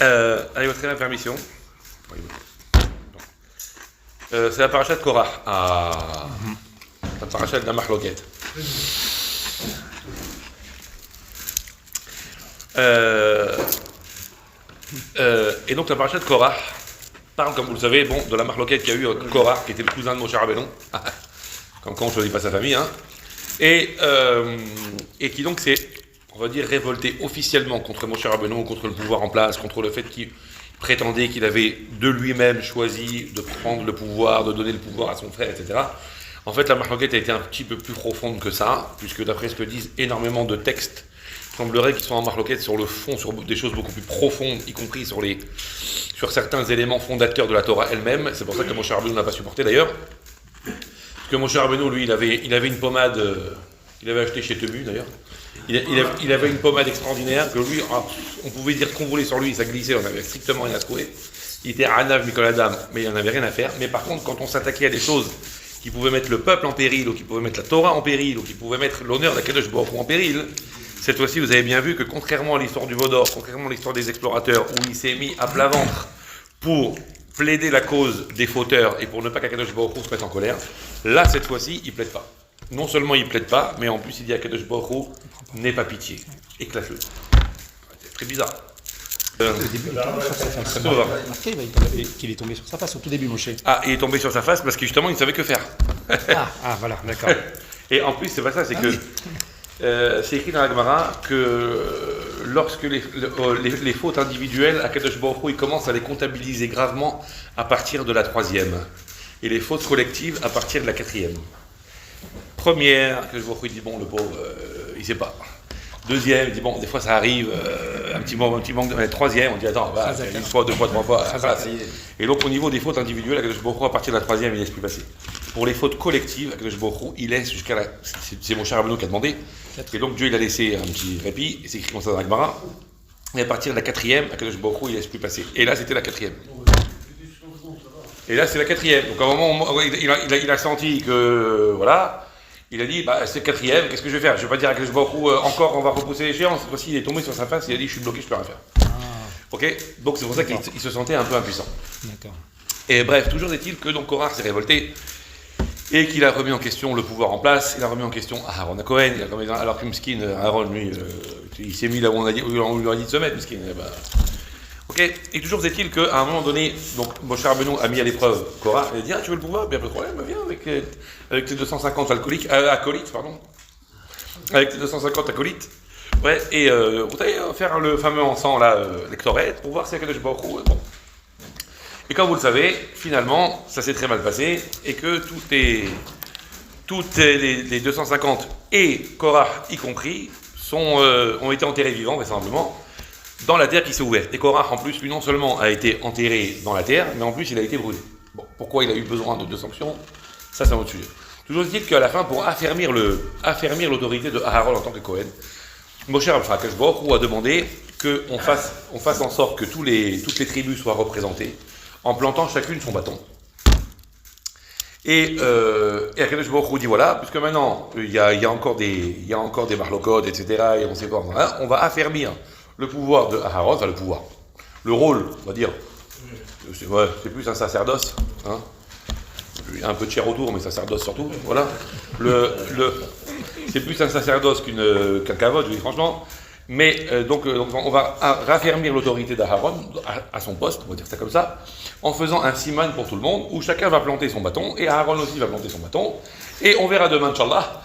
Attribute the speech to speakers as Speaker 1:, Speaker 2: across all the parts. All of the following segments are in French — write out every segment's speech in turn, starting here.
Speaker 1: Avec votre permission. C'est la paracha de Korah. La paracha de la Mahloket. Et donc la paracha de Korah parle, comme vous le savez, de la Mahloket qu'il y a eu Korah, qui était le cousin de Moshe Rabbeinu. Comme quand on ne choisit pas sa famille. Et qui donc s'est, on va dire, révolté officiellement contre Moshe Rabbeinu, contre le pouvoir en place, contre le fait qu'il prétendait qu'il avait de lui-même choisi de prendre le pouvoir, de donner le pouvoir à son frère, etc. En fait, la Mahloket a été un petit peu plus profonde que ça, puisque d'après ce que disent énormément de textes, il semblerait qu'ils soient en Mahloket sur le fond, sur des choses beaucoup plus profondes, y compris sur certains éléments fondateurs de la Torah elle-même. C'est pour ça que Moshe Rabbeinu n'a pas supporté d'ailleurs. Parce que Moshe Rabbeinu, lui, il avait une pommade, il avait acheté chez Temu d'ailleurs. Il avait une pommade extraordinaire que lui, on pouvait dire qu'on voulait sur lui, ça glissait, on n'avait strictement rien à secouer. Il était Anav Mikol Adam, mais il n'en avait rien à faire. Mais par contre, quand on s'attaquait à des choses qui pouvaient mettre le peuple en péril, ou qui pouvaient mettre la Torah en péril, ou qui pouvaient mettre l'honneur d'Akadosh Baruch Hu en péril, cette fois-ci, vous avez bien vu que contrairement à l'histoire du Vaudor, contrairement à l'histoire des explorateurs, où il s'est mis à plat ventre pour plaider la cause des fauteurs et pour ne pas qu'Akadosh Baruch Hu se mette en colère, là, cette fois-ci, il plaide pas. Non seulement il plaide pas, mais en plus il dit à Akadosh Baruch Hu, n'aie pas pitié, éclate-le. C'est très bizarre.
Speaker 2: Il est tombé sur sa face au tout début, Moshe.
Speaker 1: Il est tombé sur sa face parce que justement il ne savait que faire.
Speaker 2: Voilà, d'accord.
Speaker 1: Et en plus, c'est pas ça, c'est que c'est écrit dans la Gemara que lorsque les fautes individuelles, Akadosh Baruch Hu, il commence à les comptabiliser gravement à partir de la 3e. Et les fautes collectives à partir de la 4e. Première, Akadosh Baruch Hu dit, le pauvre, il sait pas. Deuxième, il dit, des fois ça arrive, un petit manque de... Troisième, on dit, attends, une fois, deux fois, trois fois, Et donc au niveau des fautes individuelles, Akadosh Baruch Hu, à partir de la 3e, il laisse plus passer. Pour les fautes collectives, Akadosh Baruch Hu, il laisse jusqu'à la... C'est Moshe Rabbeinu qui a demandé. Et donc Dieu, il a laissé un petit répit, et c'est écrit comme ça dans la Gemara. Et à partir de la 4e, Akadosh Baruch Hu, il laisse plus passer. Et là, c'était la 4e. Et là, c'est la 4e. Donc à un moment, il a senti que, voilà... Il a dit, c'est 4e, qu'est-ce que je vais faire? Je ne vais pas dire à Akadosh Baruch Hu, encore on va repousser l'échéance. Cette fois-ci, il est tombé sur sa face, il a dit, je suis bloqué, je ne peux rien faire. Ok? Donc c'est pour ça qu'il se sentait un peu impuissant.
Speaker 2: D'accord.
Speaker 1: Et bref, toujours est-il que donc Korah s'est révolté et qu'il a remis en question le pouvoir en place, il a remis en question Aaron à Cohen, alors que Miskin, Aaron, lui, il s'est mis là où on lui a dit de se mettre, Miskin. Ok? Et toujours est-il qu'à un moment donné, donc Moshe Rabbeinu a mis à l'épreuve Korah, il a dit, tu veux le pouvoir? Bien, pas de problème, viens avec tes 250 acolytes, avec tes 250 acolytes, ouais, et vous allez faire le fameux encens là, lectorette, pour voir si Akadosh Baruch Hu, bon. Et comme vous le savez, finalement, ça s'est très mal passé, et que toutes les 250, et Korah y compris, ont été enterrés vivants, vraisemblablement, dans la terre qui s'est ouverte. Et Korah, en plus, lui, non seulement a été enterré dans la terre, mais en plus, il a été brûlé. Bon, pourquoi il a eu besoin de 2 sanctions? Ça, c'est un autre sujet. Toujours dit qu'à la fin, pour affermir l'autorité de Aaron en tant que Cohen, Moshe Rabbeinu a demandé qu'on fasse en sorte que toutes les tribus soient représentées, en plantant chacune son bâton. Et Akadosh Baruch Hu dit, voilà, puisque maintenant, il y a encore des marlocotes, etc., et on sait pas, on va affermir le pouvoir de Aaron, enfin le pouvoir, le rôle, on va dire, c'est plus un sacerdoce, il y a un peu de chair autour, mais sacerdoce surtout, voilà, c'est plus un sacerdoce qu'un kavod, oui, franchement, mais donc on va raffermir l'autorité d'Aaron à son poste, on va dire ça comme ça, en faisant un siman pour tout le monde, où chacun va planter son bâton, et Aaron aussi va planter son bâton, et on verra demain, Inch'Allah,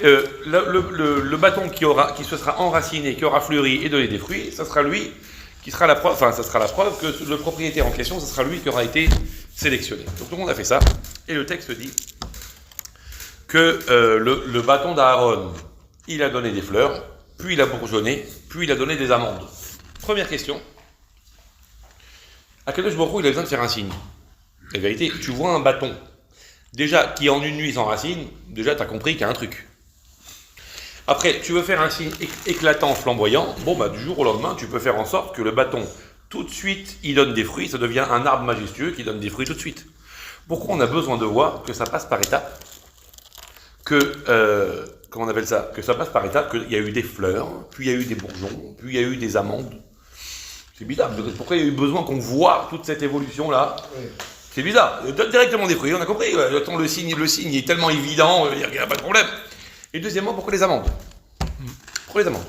Speaker 1: le bâton qui se sera enraciné, qui aura fleuri et donné des fruits, ça sera lui qui sera la preuve, ça sera la preuve que le propriétaire en question, ça sera lui qui aura été sélectionné. Donc tout le monde a fait ça, et le texte dit que le bâton d'Aaron, il a donné des fleurs, puis il a bourgeonné, puis il a donné des amandes. Première question, Akadosh Baruch Hu, il a besoin de faire un signe. La vérité, tu vois un bâton, déjà qui en une nuit s'enracine, déjà tu as compris qu'il y a un truc. Après, tu veux faire un signe éclatant, flamboyant, du jour au lendemain, tu peux faire en sorte que le bâton, tout de suite, il donne des fruits, ça devient un arbre majestueux qui donne des fruits tout de suite. Pourquoi on a besoin de voir que ça passe par étapes, comment on appelle ça? Que ça passe par étapes, qu'il y a eu des fleurs, puis il y a eu des bourgeons, puis il y a eu des amandes. C'est bizarre. Pourquoi il y a eu besoin qu'on voit toute cette évolution-là? C'est bizarre. Directement des fruits, on a compris. Le signe est tellement évident, il n'y a pas de problème. Et deuxièmement, pourquoi les amandes? Pourquoi les amandes?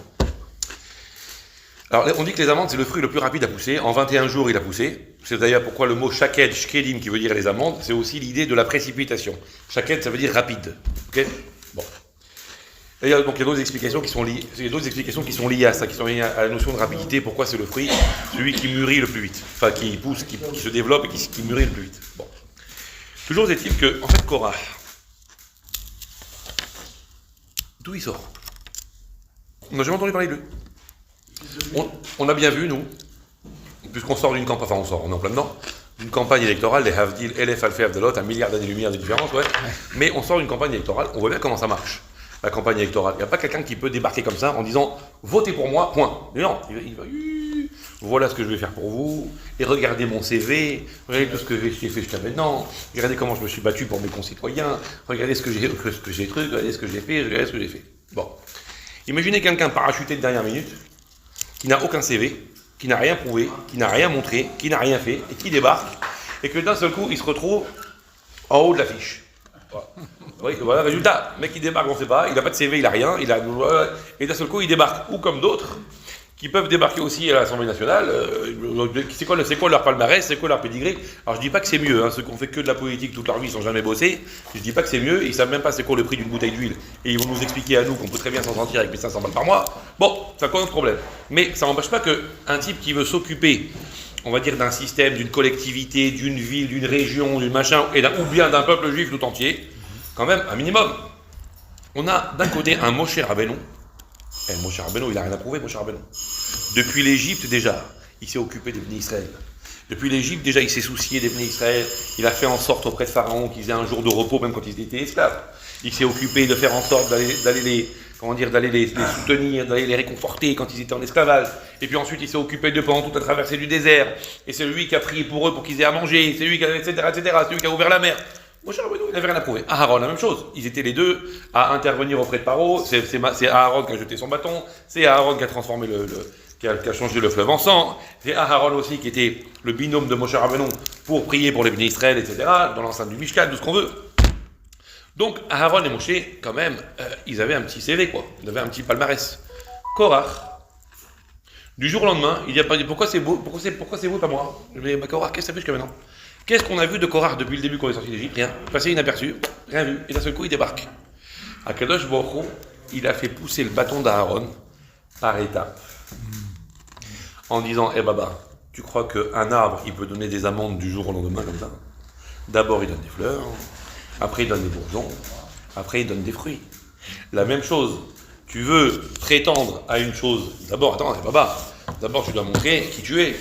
Speaker 1: Alors, on dit que les amandes, c'est le fruit le plus rapide à pousser. En 21 jours, il a poussé. C'est d'ailleurs pourquoi le mot shaked, shkedim, qui veut dire les amandes, c'est aussi l'idée de la précipitation. Shaked, ça veut dire rapide. Ok? Bon. Et donc, il y a d'autres explications qui sont liées à ça, qui sont liées à la notion de rapidité. Pourquoi c'est le fruit, celui qui mûrit le plus vite. Enfin, qui pousse, qui se développe et qui mûrit le plus vite. Bon. Toujours est-il que, en fait, Korah, d'où il sort? On n'a jamais entendu parler de lui. On a bien vu, nous, puisqu'on sort d'une campagne, on est en plein dedans, d'une campagne électorale, les Havdil, Elef, Alfé, Avdelot, 1 milliard d'années-lumière de différence, ouais. Mais on sort d'une campagne électorale, on voit bien comment ça marche, la campagne électorale. Il n'y a pas quelqu'un qui peut débarquer comme ça en disant « Votez pour moi, point ». Mais non, il va voilà ce que je vais faire pour vous, et regardez mon CV, regardez tout ce que j'ai fait jusqu'à maintenant, regardez comment je me suis battu pour mes concitoyens, regardez ce que j'ai regardez ce que j'ai fait, regardez ce que j'ai fait. Bon. Imaginez quelqu'un parachuté de dernière minute, qui n'a aucun CV, qui n'a rien prouvé, qui n'a rien montré, qui n'a rien fait, et qui débarque, et que d'un seul coup, il se retrouve en haut de l'affiche. Oui, voilà, résultat, le mec qui débarque, on ne sait pas, il n'a pas de CV, il n'a rien, et d'un seul coup, il débarque, ou comme d'autres, qui peuvent débarquer aussi à l'Assemblée nationale. C'est quoi leur palmarès, c'est quoi leur pédigré? Alors je dis pas que c'est mieux, ceux qui ont fait que de la politique toute leur vie, ils n'ont jamais bossé. Je dis pas que c'est mieux, ils savent même pas c'est quoi le prix d'une bouteille d'huile. Et ils vont nous expliquer à nous qu'on peut très bien s'en sortir avec 1500 balles par mois. Bon, ça cause un problème. Mais ça n'empêche pas qu'un type qui veut s'occuper, on va dire, d'un système, d'une collectivité, d'une ville, d'une région, d'une machin, ou bien d'un peuple juif tout entier, quand même, un minimum. On a d'un côté un Moshe Rabbeinu. Moshe Rabbeinu, il n'a rien à prouver, Moshe Rabbeinu. Depuis l'Égypte, déjà, il s'est occupé des Bnei Israël. Depuis l'Égypte, déjà, il s'est soucié des Bnei Israël. Il a fait en sorte auprès de Pharaon qu'ils aient un jour de repos, même quand ils étaient esclaves. Il s'est occupé de faire en sorte d'aller les soutenir, d'aller les réconforter quand ils étaient en esclavage. Et puis ensuite, il s'est occupé de pendant toute la traversée du désert. Et c'est lui qui a prié pour eux pour qu'ils aient à manger. C'est lui qui a, etc., c'est lui qui a ouvert la mer. Moshe Rabbeinu, il n'avait rien à prouver. Aaron, la même chose. Ils étaient les deux à intervenir auprès de Paro. C'est Aaron qui a jeté son bâton. C'est Aaron qui a transformé qui a changé le fleuve en sang. C'est Aaron aussi qui était le binôme de Moshe Rabbeinu pour prier pour les Bnei Israël, etc., dans l'enceinte du Mishkan, tout ce qu'on veut. Donc, Aaron et Moshe, quand même, ils avaient un petit CV, quoi. Ils avaient un petit palmarès. Korah, du jour au lendemain, il n'y a pas dit pourquoi c'est vous et pas moi? Mais Korah, qu'est-ce que ça fait jusqu'à maintenant? Qu'est-ce qu'on a vu de Korah depuis le début qu'on est sorti d'Égypte? Rien. Passé inaperçu, rien vu. Et d'un seul coup, il débarque. Akadosh Baruch Hu, il a fait pousser le bâton d'Aaron par étapes. En disant, Baba, tu crois qu'un arbre, il peut donner des amandes du jour au lendemain comme ça? D'abord, il donne des fleurs, après, il donne des bourgeons, après, il donne des fruits. La même chose, tu veux prétendre à une chose, d'abord, attends, Baba, d'abord, tu dois montrer qui tu es.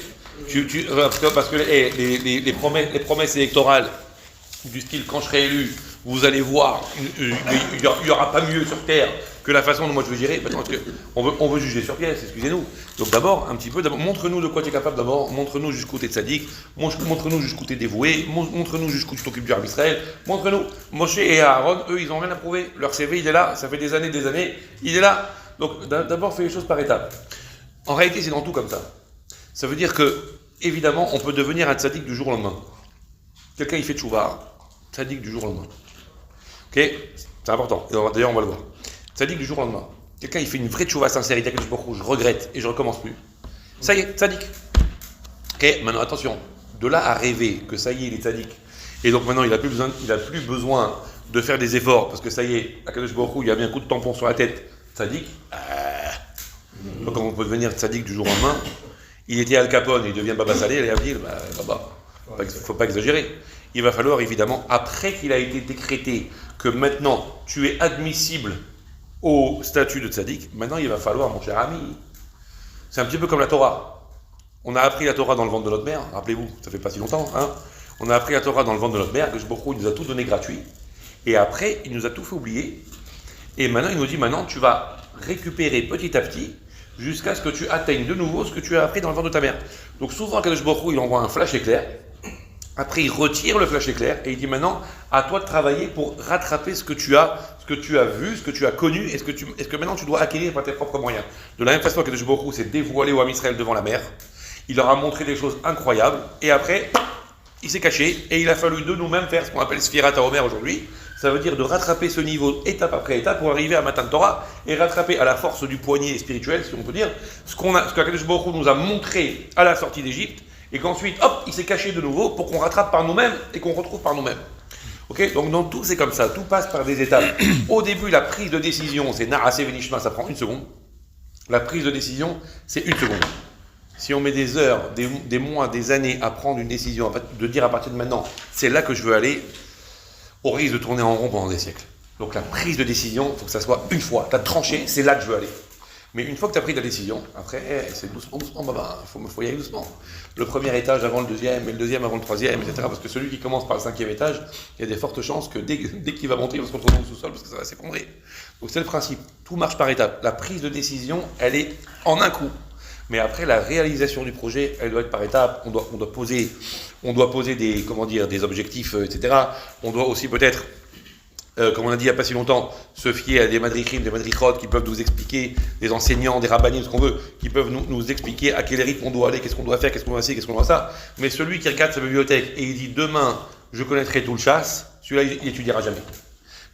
Speaker 1: Parce que les promesses électorales du style quand je serai élu, vous allez voir, il n'y aura pas mieux sur Terre que la façon dont moi je veux gérer. Parce on veut juger sur pièce, excusez-nous. Donc d'abord, montre-nous de quoi tu es capable d'abord, montre-nous jusqu'où tu es tzaddik, montre-nous jusqu'où tu es dévoué, montre-nous jusqu'où tu t'occupes du Rav Israël, montre-nous. Moshe et Aaron, eux, ils n'ont rien à prouver. Leur CV, il est là, ça fait des années, il est là. Donc d'abord, fais les choses par étapes. En réalité, c'est dans tout comme ça. Ça veut dire que, évidemment, on peut devenir un tzaddik du jour au lendemain. Quelqu'un, il fait tchouva, tzaddik du jour au lendemain. Ok? C'est important. D'ailleurs, on va le voir. Tzaddik du jour au lendemain. Quelqu'un, il fait une vraie tchouva sincère, il dit je regrette et je recommence plus. Ça y est, tzaddik. Ok? Maintenant, attention. De là à rêver que ça y est, il est tzaddik. Et donc maintenant, il n'a plus besoin de faire des efforts parce que ça y est, à Kadosh Baruch Hu, il y a bien un coup de tampon sur la tête. Tzaddik. Donc, comment on peut devenir tzaddik du jour au lendemain? Il était Al Capone, il devient Baba Salé, et il va dire, faut pas exagérer. Il va falloir évidemment, après qu'il a été décrété que maintenant tu es admissible au statut de tzaddik, maintenant il va falloir, mon cher ami, c'est un petit peu comme la Torah. On a appris la Torah dans le ventre de notre mère, rappelez-vous, ça fait pas si longtemps, hein. On a appris la Torah dans le ventre de notre mère, que Baruch Hu, il nous a tout donné gratuit, et après il nous a tout fait oublier, et maintenant il nous dit, maintenant tu vas récupérer petit à petit, jusqu'à ce que tu atteignes de nouveau ce que tu as appris dans le ventre de ta mère. Donc souvent, Kadosh Baruch Hu, il envoie un flash éclair, après il retire le flash éclair, et il dit maintenant, à toi de travailler pour rattraper ce que tu as vu, ce que tu as connu, est-ce que maintenant tu dois acquérir par tes propres moyens. De la même façon, Kadosh Baruch Hu s'est dévoilé au Ham Israël devant la mer, il leur a montré des choses incroyables, et après, il s'est caché, et il a fallu de nous-mêmes faire ce qu'on appelle Sfirat HaOmer aujourd'hui. Ça veut dire de rattraper ce niveau étape après étape pour arriver à Matan Torah et rattraper à la force du poignet spirituel, si on peut dire, ce qu'Akadosh Baruch Hu nous a montré à la sortie d'Égypte, et qu'ensuite, hop, il s'est caché de nouveau pour qu'on rattrape par nous-mêmes et qu'on retrouve par nous-mêmes. Ok, donc dans tout, c'est comme ça, tout passe par des étapes. Au début, la prise de décision, c'est Na'aseh Venishma, ça prend 1 seconde. La prise de décision, c'est 1 seconde. Si on met des heures, des mois, des années à prendre une décision, de dire à partir de maintenant, c'est là que je veux aller, au risque de tourner en rond pendant des siècles. Donc la prise de décision, il faut que ça soit une fois. Tu as tranché, c'est là que je veux aller. Mais une fois que tu as pris ta décision, après, c'est doucement, il faut y aller doucement. Le premier étage avant le deuxième, et le deuxième avant le troisième, etc. Parce que celui qui commence par le 5e étage, il y a des fortes chances que dès qu'il va monter, il va se retrouver dans le sous-sol parce que ça va s'effondrer. Donc c'est le principe. Tout marche par étapes. La prise de décision, elle est en un coup. Mais après, la réalisation du projet, elle doit être par étapes. On doit poser des objectifs, etc. On doit aussi peut-être, comme on a dit il n'y a pas si longtemps, se fier à des madrichim, des madrichot qui peuvent nous expliquer, des enseignants, des rabbanim, ce qu'on veut, qui peuvent nous expliquer à quel rythme on doit aller, qu'est-ce qu'on doit faire, qu'est-ce qu'on doit ci, qu'est-ce qu'on doit ça. Mais celui qui regarde sa bibliothèque et il dit demain, je connaîtrai tout le chasse, celui-là, il étudiera jamais.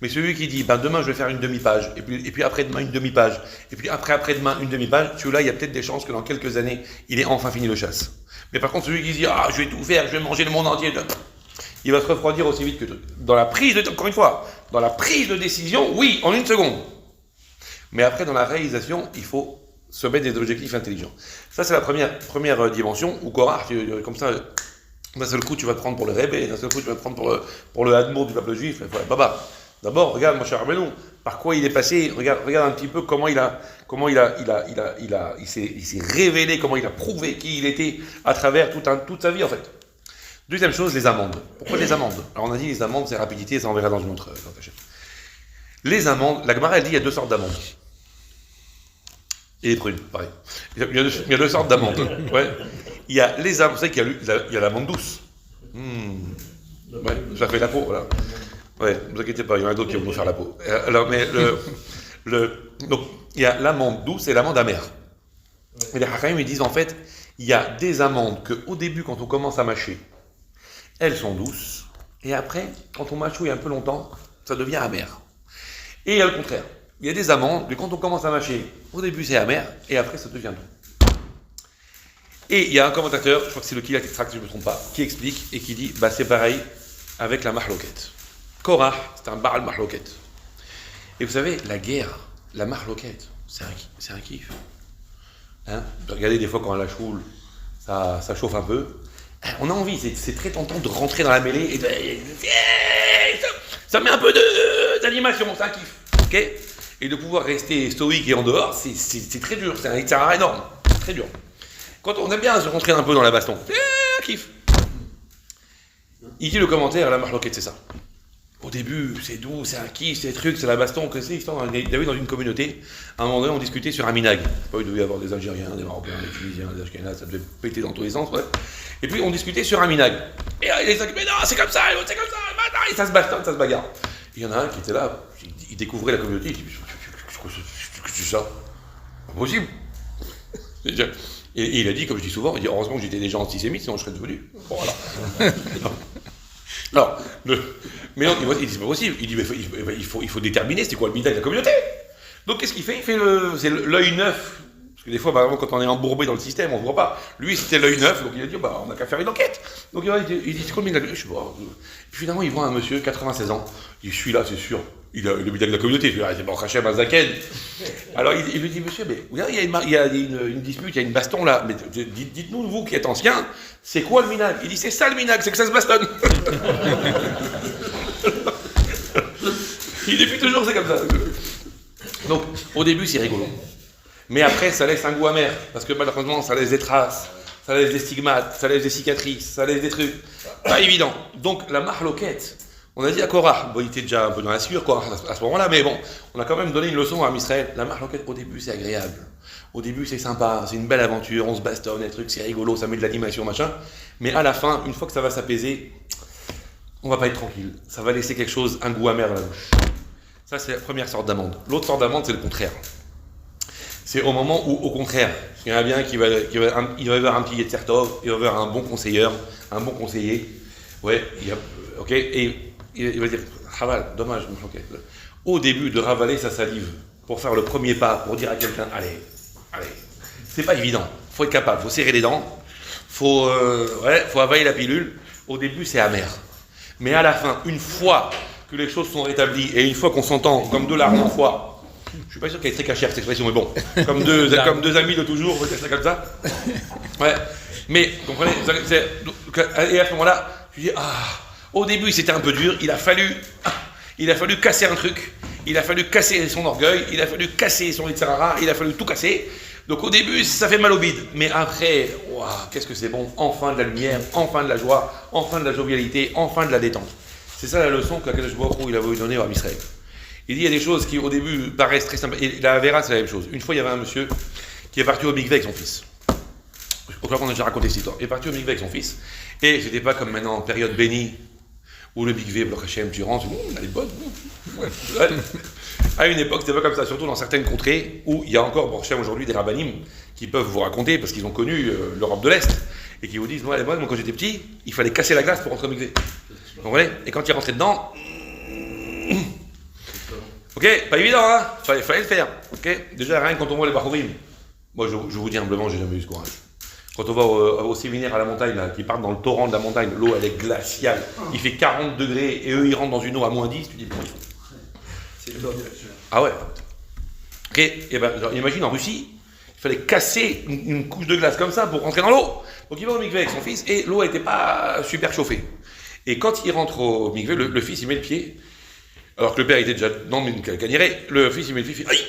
Speaker 1: Mais celui qui dit, demain je vais faire une demi-page, et puis après-demain une demi-page, et puis après-demain une demi-page, celui-là, il y a peut-être des chances que dans quelques années, il ait enfin fini le chasse. Mais par contre, celui qui dit, je vais tout faire, je vais manger le monde entier, il va se refroidir aussi vite que tout. Encore une fois, dans la prise de décision, oui, en 1 seconde. Mais après, dans la réalisation, il faut se mettre des objectifs intelligents. Ça, c'est la première dimension, où Korah, comme ça, d'un seul coup, tu vas te prendre pour le Rebbe, d'un seul coup, tu vas te prendre pour le Hadmour du peuple juif, Baba. D'abord, regarde, mon cher Rabbeinu, par quoi il est passé, regarde un petit peu comment il s'est révélé, comment il a prouvé qui il était à travers toute sa vie, en fait. Deuxième chose, les amendes. Pourquoi les amendes? Alors, on a dit les amendes, c'est rapidité, ça on verra dans une autre chaîne. Les amendes, la Gemara, elle dit il y a 2 sortes d'amendes. Et les prunes, pareil. Il y a 2 sortes d'amendes. Ouais. Il y a les amendes, vous savez qu'il y a l'amende douce. Ouais, ça fait la peau, voilà. Ouais, ne vous inquiétez pas, il y en a d'autres qui vont nous faire la peau. Alors, mais donc, il y a l'amande douce et l'amande amère. Et les Hachamim, ils disent en fait, il y a des amandes qu'au début, quand on commence à mâcher, elles sont douces, et après, quand on mâchouille un peu longtemps, ça devient amer. Et il y a le contraire. Il y a des amandes, mais quand on commence à mâcher, au début c'est amer, et après ça devient doux. Et il y a un commentateur, je crois que c'est le Kilat Extract, si je ne me trompe pas, qui explique et qui dit, c'est pareil avec la mahloket. Korah, c'est un baral mahloket. Et vous savez, la guerre, la mahloket, c'est un kiff. Hein? Regardez des fois quand à la choule, ça chauffe un peu. On a envie, c'est très tentant de rentrer dans la mêlée et ça met un peu d'animation, c'est un kiff. Okay, et de pouvoir rester stoïque et en dehors, c'est très dur, c'est un terrain énorme, très dur. Quand on aime bien se rentrer un peu dans la baston, c'est un kiff. Il dit le commentaire, la mahloket, c'est ça. Au début, c'est doux, c'est un kiff, c'est des trucs, c'est la baston, que c'est histoire. Il y avait dans une communauté, à un moment donné, on discutait sur un minag. Il devait y avoir des Algériens, des Marocains, des Tunisiens, des Ashkénazes, ça devait péter dans tous les sens, ouais. Et puis on discutait sur un minag. Et les gens disaient, mais non, c'est comme ça, et ça se bastonne, ça se bagarre. Et il y en a un qui était là, il découvrait la communauté, il dit, qu'est-ce que c'est ça? Pas possible. Et il a dit, comme je dis souvent, il dit, heureusement que j'étais déjà antisémite, sinon je serais devenu. Bon, voilà. Alors, mais non, il dit, c'est pas possible. Il dit, mais il faut déterminer c'est quoi le minag de la communauté. Donc qu'est-ce qu'il fait? C'est l'œil neuf. Parce que des fois, quand on est embourbé dans le système, on ne voit pas. Lui, c'était l'œil neuf, donc il a dit, on n'a qu'à faire une enquête. Donc il dit, c'est quoi le minag? Je sais pas. Et finalement, il voit un monsieur, 96 ans. Il dit, celui-là, c'est sûr. Il a le minag de la communauté. Il dit, c'est bon, Hachem Azaken. Alors il lui dit, monsieur, mais regarde, il y a une dispute, il y a une baston là. Mais dites-nous, vous qui êtes ancien, c'est quoi le minag? Il dit, c'est ça le minag, c'est que ça se bastonne. Il depuis toujours, c'est comme ça. Donc, au début, c'est rigolo. Mais après, ça laisse un goût amer. Parce que malheureusement, ça laisse des traces, ça laisse des stigmates, ça laisse des cicatrices, ça laisse des trucs. Pas évident. Donc, la mahloket, on a dit à Korah, il était déjà un peu dans la sueur, Korah, à ce moment-là, mais bon, on a quand même donné une leçon à Israël. La mahloket, au début, c'est agréable. Au début, c'est sympa, c'est une belle aventure, on se bastonne, les trucs, c'est rigolo, ça met de l'animation, machin. Mais à la fin, une fois que ça va s'apaiser, on va pas être tranquille. Ça va laisser quelque chose, un goût amer dans la bouche. Ça, c'est la première sorte d'amande. L'autre sorte d'amande, c'est le contraire. C'est au moment où, au contraire, il y en a bien il va avoir un petit Yetzer Tov, il va avoir un bon conseiller, ouais, ok, et il va dire, Raval, dommage, ok. Au début de ravaler sa salive pour faire le premier pas, pour dire à quelqu'un, allez, c'est pas évident, faut être capable, faut serrer les dents, faut avaler la pilule. Au début, c'est amer, mais à la fin, une fois que les choses sont rétablies et une fois qu'on s'entend comme deux larmes en foi. Je suis pas sûr qu'elle est très cachère cette expression, mais bon, comme deux amis de toujours, on va dire ça comme ça. Ouais, mais comprenez, et à ce moment-là, je dis au début c'était un peu dur, il a fallu casser un truc, il a fallu casser son orgueil, il a fallu casser son Yitzhara, il a fallu tout casser. Donc au début ça fait mal au bide, mais après, qu'est-ce que c'est bon, enfin de la lumière, enfin de la joie, enfin de la jovialité, enfin de la détente. C'est ça la leçon que Akadosh Baruch Hu il avait donné à Israël. Il dit il y a des choses qui au début paraissent très simples. Et la Avera, c'est la même chose. Une fois, il y avait un monsieur qui est parti au mikvé avec son fils. Je crois qu'on a déjà raconté cette histoire. Il est parti au mikvé avec son fils. Et c'était pas comme maintenant en période bénie, où le mikvé, Baruch Hashem, tu rentres, elle est bonne. Ouais. À une époque, c'était pas comme ça. Surtout dans certaines contrées où il y a encore, Baruch Hashem, aujourd'hui, des rabbanim qui peuvent vous raconter, parce qu'ils ont connu l'Europe de l'Est, et qui vous disent, moi, quand j'étais petit, il fallait casser la glace pour rentrer au mikvé. Vous comprenez ? Et quand il rentrait dedans, ok, pas évident, hein, fallait le faire. Ok, déjà rien que quand on voit les Bachorim, moi je vous dis humblement, j'ai jamais eu ce courage. Quand on va au séminaire à la montagne, là, qui partent dans le torrent de la montagne, l'eau elle est glaciale, il fait 40 degrés et eux ils rentrent dans une eau à moins 10, tu dis comment ils font. C'est top. Ah ouais. Ok, et ben genre, imagine en Russie, il fallait casser une couche de glace comme ça pour rentrer dans l'eau. Donc il va au mikvé avec son fils et l'eau n'était pas super chauffée. Et quand il rentre au mikvé, le fils il met le pied. Alors que le père était déjà dans une canirée, le fils il met le pied, il fait aïe.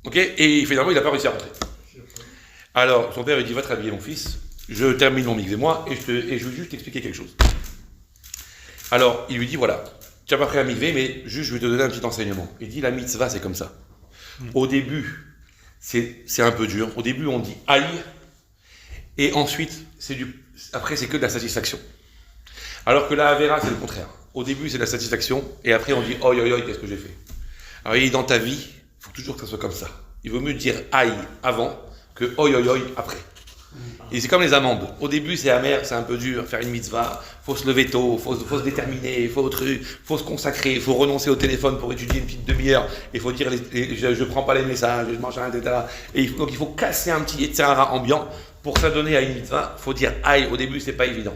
Speaker 1: Ok, et finalement il n'a pas réussi à rentrer. Alors son père lui dit va te rhabiller mon fils, je termine mon mikvé moi et je veux juste t'expliquer quelque chose. Alors il lui dit voilà, tu n'as pas pris un mikvé mais juste je vais te donner un petit enseignement. Il dit la mitzvah c'est comme ça. Au début c'est un peu dur, au début on dit aïe et ensuite après c'est que de la satisfaction. Alors que la Avera c'est le contraire. Au début, c'est la satisfaction, et après, on dit oi, qu'est-ce que j'ai fait? Alors, il dit dans ta vie, il faut toujours que ça soit comme ça. Il vaut mieux dire aïe avant que oi, après. Et c'est comme les amendes. Au début, c'est amer, c'est un peu dur, faire une mitzvah, faut se lever tôt, faut se déterminer, faut se consacrer, faut renoncer au téléphone pour étudier une petite demi-heure, il faut dire je prends pas les messages, je mange rien, etc. Et donc, il faut casser un petit Yetzirah ambiant pour s'adonner à une mitzvah. Il faut dire aïe, au début, c'est pas évident.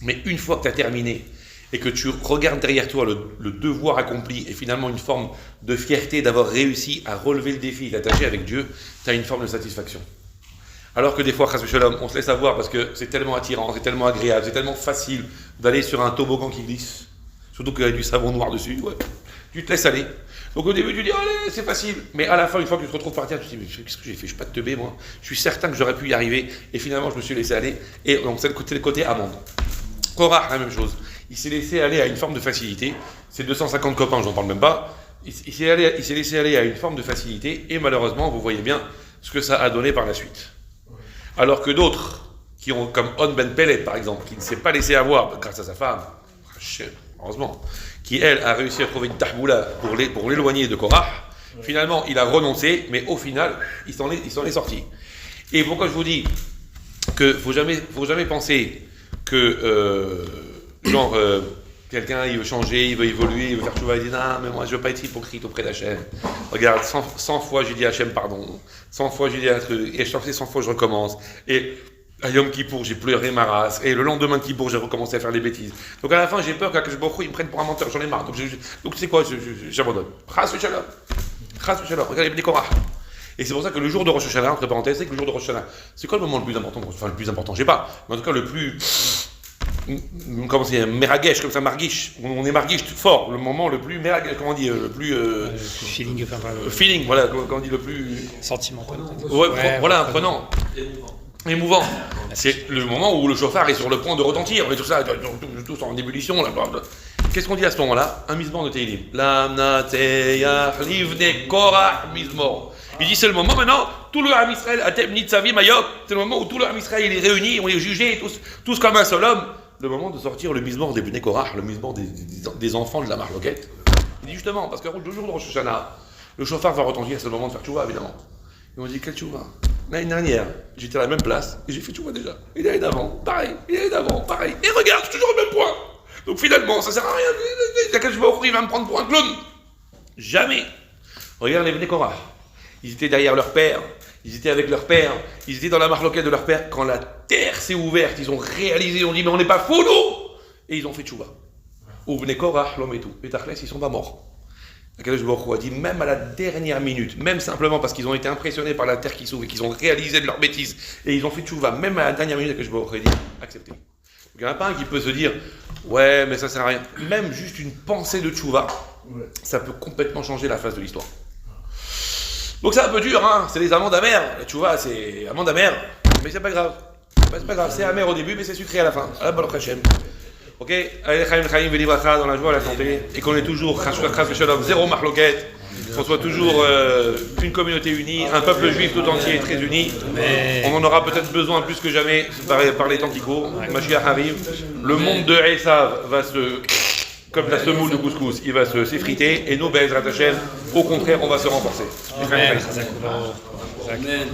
Speaker 1: Mais une fois que tu as terminé, et que tu regardes derrière toi le devoir accompli et finalement une forme de fierté d'avoir réussi à relever le défi d'attacher avec Dieu, tu as une forme de satisfaction. Alors que des fois, Chas v'Shalom, on se laisse avoir parce que c'est tellement attirant, c'est tellement agréable, c'est tellement facile d'aller sur un toboggan qui glisse, surtout qu'il y a du savon noir dessus, ouais. Tu te laisses aller. Donc au début, tu dis, allez, c'est facile. Mais à la fin, une fois que tu te retrouves par terre, tu te dis, mais qu'est-ce que j'ai fait? Je suis pas de teubé, moi. Je suis certain que j'aurais pu y arriver. Et finalement, je me suis laissé aller. Et donc, c'est le côté amende. Korah, la même chose. Il s'est laissé aller à une forme de facilité. Ces 250 copains, j'en parle même pas. Il s'est laissé aller à une forme de facilité. Et malheureusement, vous voyez bien ce que ça a donné par la suite. Alors que d'autres, qui ont, comme On Ben Pellet, par exemple, qui ne s'est pas laissé avoir grâce à sa femme, heureusement, qui, elle, a réussi à trouver une tahboula pour l'éloigner de Korah. Finalement, il a renoncé, mais au final, il s'en est sorti. Et pourquoi je vous dis que faut jamais penser que quelqu'un il veut changer, il veut évoluer, il veut faire chouva, il dit non, mais moi je veux pas être hypocrite auprès d'Hachem. Regarde, 100 fois j'ai dit à Hachem pardon, 100 fois j'ai dit un truc, et je t'en fais 100 fois je recommence. Et à Yom Kippour, j'ai pleuré ma race, et le lendemain de Kippour, j'ai recommencé à faire des bêtises. Donc à la fin, j'ai peur qu'Akadosh Baruch Hu, il me prenne pour un menteur, j'en ai marre. Donc tu sais quoi, j'abandonne. Chas v'Shalom. Regardez les Korah. Et c'est pour ça que le jour de Rosh Hashanah, entre parenthèses, c'est que le jour de Rosh Hashanah, c'est quoi le moment le plus important? Enfin, le plus important, je sais pas, mais en tout cas le plus, comment c'est, meragesh, comme ça, marguiche, on est marguiche fort, le moment le plus meragesh, comment on dit, le plus...
Speaker 2: feeling,
Speaker 1: feeling, voilà, comment on dit, le plus...
Speaker 2: Sentiment prenant.
Speaker 1: Ouais, voilà, prenant. Émouvant. C'est le moment où le chauffard est sur le point de retentir, et tout ça, tout en ébullition, là, blablabla. Qu'est-ce qu'on dit à ce moment-là? Un mismor de Teilim. Lamna teyach livne korah mismor. Il dit c'est le moment maintenant, tout le Ham Israël, Atem Nitzavim Ayok, c'est le moment où tout le Ham Israël il est réuni, on est jugés, tous comme un seul homme. Le moment de sortir le mismor des Bnei Korah, le mismor des enfants de la marloquette. Il dit justement, parce que le jour de Rosh Hashanah, le chauffard va retentir, c'est le moment de faire tchouva évidemment. Ils m'ont dit, quelle tchouva? L'année dernière, j'étais à la même place et j'ai fait tchouva déjà. Et l'année d'avant, pareil. Et l'année d'avant, pareil. Et regarde, je suis toujours au même point. Donc finalement, ça sert à rien. La quelle tchouva, il va me prendre pour un clown. Jamais. Regarde les Bnei Korach. Ils étaient derrière leur père. Ils étaient avec leur père. Ils étaient dans la marloquette de leur père. Quand la terre s'est ouverte, ils ont réalisé, ils ont dit, mais on n'est pas fous, nous. Et ils ont fait tchouva. Ou Bnei Korach, l'homme et tout. Et Tachles, ils sont pas morts. Akadosh Baruch Hu a dit, même à la dernière minute, même simplement parce qu'ils ont été impressionnés par la terre qui s'ouvre et qu'ils ont réalisé de leur bêtise, et ils ont fait tchouva, même à la dernière minute, Akadosh Baruch Hu a dit, acceptez. Il n'y en a pas un qui peut se dire, ouais, mais ça sert à rien. Même juste une pensée de tchouva, ça peut complètement changer la face de l'histoire. Donc c'est un peu dur, hein, c'est les amandes amères. La tchouva, c'est amande amère, mais c'est pas grave. C'est pas grave, c'est amer au début, mais c'est sucré à la fin. Allah Baruch Hashem. Ok, allez, Chaim Velibracha dans la joie, la santé, et qu'on ait toujours, zéro marloquette, qu'on soit toujours une communauté unie, un peuple juif tout entier très uni. On en aura peut-être besoin plus que jamais par les temps qui courent. Mashiach arrive. Le monde de Esav va se, comme la semoule de couscous, il va s'effriter, et nous, Be'ezrat Hashem, au contraire, on va se renforcer.
Speaker 2: Amen.
Speaker 3: Amen.